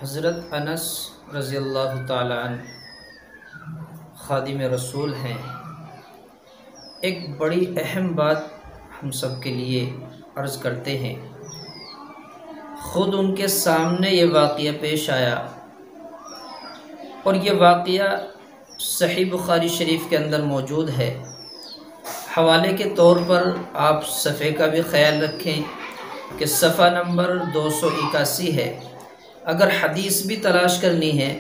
حضرت انس رضی اللہ تعالیٰ عنہ خادم رسول ہیں۔ ایک بڑی اہم بات ہم سب کے لیے عرض کرتے ہیں۔ خود ان کے سامنے یہ واقعہ پیش آیا اور یہ واقعہ صحیح بخاری شریف کے اندر موجود ہے۔ حوالے کے طور پر آپ صفحے کا بھی خیال رکھیں کہ صفحہ نمبر 281 ہے۔ اگر حدیث بھی تلاش کرنی ہے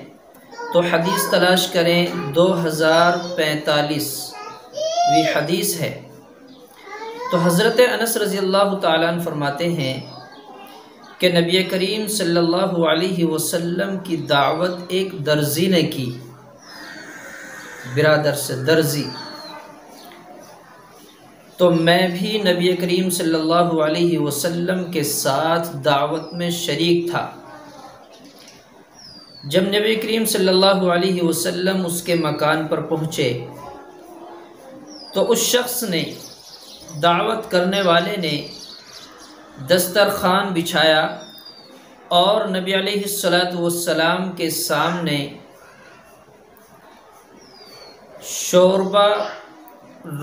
تو حدیث تلاش کریں 2045 حدیث ہے۔ تو حضرت انس رضی اللہ تعالیٰ عنہ فرماتے ہیں کہ نبی کریم صلی اللہ علیہ وسلم کی دعوت ایک درزی نے کی، برادر سے درزی، تو میں بھی نبی کریم صلی اللہ علیہ وسلم کے ساتھ دعوت میں شریک تھا۔ جب نبی کریم صلی اللہ علیہ وسلم اس کے مکان پر پہنچے تو اس شخص نے، دعوت کرنے والے نے دسترخوان بچھایا اور نبی علیہ السلام کے سامنے شوربہ،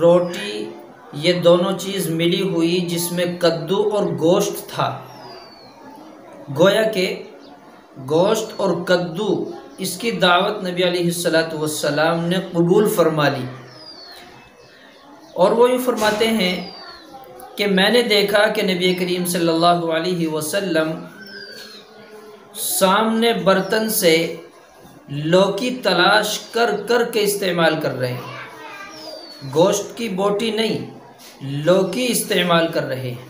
روٹی، یہ دونوں چیز ملی ہوئی جس میں کدو اور گوشت تھا۔ گویا کہ گوشت اور کدو، اس کی دعوت نبی علیہ السلام نے قبول فرما لی، اور وہ یوں فرماتے ہیں کہ میں نے دیکھا کہ نبی کریم صلی اللہ علیہ وسلم سامنے برتن سے لوکی تلاش کر کر کے استعمال کر رہے ہیں، گوشت کی بوٹی نہیں، لوکی استعمال کر رہے ہیں۔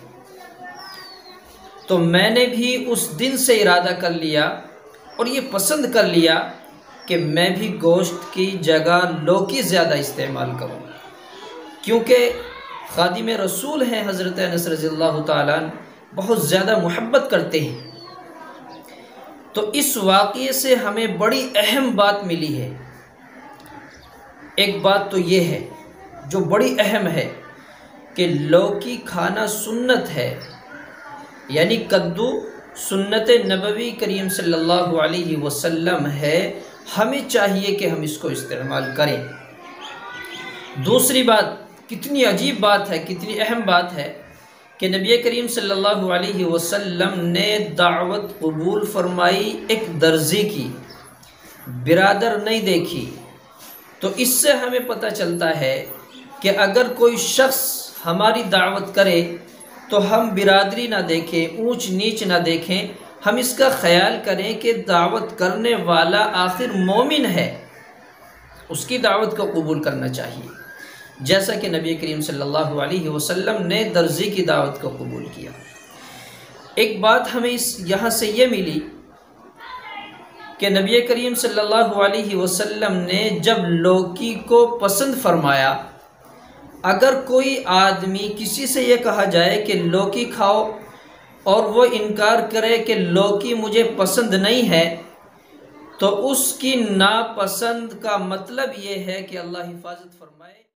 تو میں نے بھی اس دن سے ارادہ کر لیا اور یہ پسند کر لیا کہ میں بھی گوشت کی جگہ لوکی زیادہ استعمال کروں، کیونکہ خادم رسول ہیں حضرت انس رضی اللہ تعالیٰ عنہ، بہت زیادہ محبت کرتے ہیں۔ تو اس واقعے سے ہمیں بڑی اہم بات ملی ہے۔ ایک بات تو یہ ہے جو بڑی اہم ہے کہ لوکی کھانا سنت ہے، یعنی کدو سنت نبوی کریم صلی اللہ علیہ وسلم ہے، ہمیں چاہیے کہ ہم اس کو استعمال کریں۔ دوسری بات، کتنی عجیب بات ہے، کتنی اہم بات ہے کہ نبی کریم صلی اللہ علیہ وسلم نے دعوت قبول فرمائی ایک درزی کی، برادر نہیں دیکھی۔ تو اس سے ہمیں پتہ چلتا ہے کہ اگر کوئی شخص ہماری دعوت کرے تو ہم برادری نہ دیکھیں، اونچ نیچ نہ دیکھیں، ہم اس کا خیال کریں کہ دعوت کرنے والا آخر مومن ہے، اس کی دعوت کو قبول کرنا چاہیے، جیسا کہ نبی کریم صلی اللہ علیہ وسلم نے درزی کی دعوت کو قبول کیا۔ ایک بات ہمیں یہاں سے یہ ملی کہ نبی کریم صلی اللہ علیہ وسلم نے جب لوکی کو پسند فرمایا، اگر کوئی آدمی کسی سے یہ کہا جائے کہ لوکی کھاؤ اور وہ انکار کرے کہ لوکی مجھے پسند نہیں ہے، تو اس کی ناپسند کا مطلب یہ ہے کہ اللہ حفاظت فرمائے۔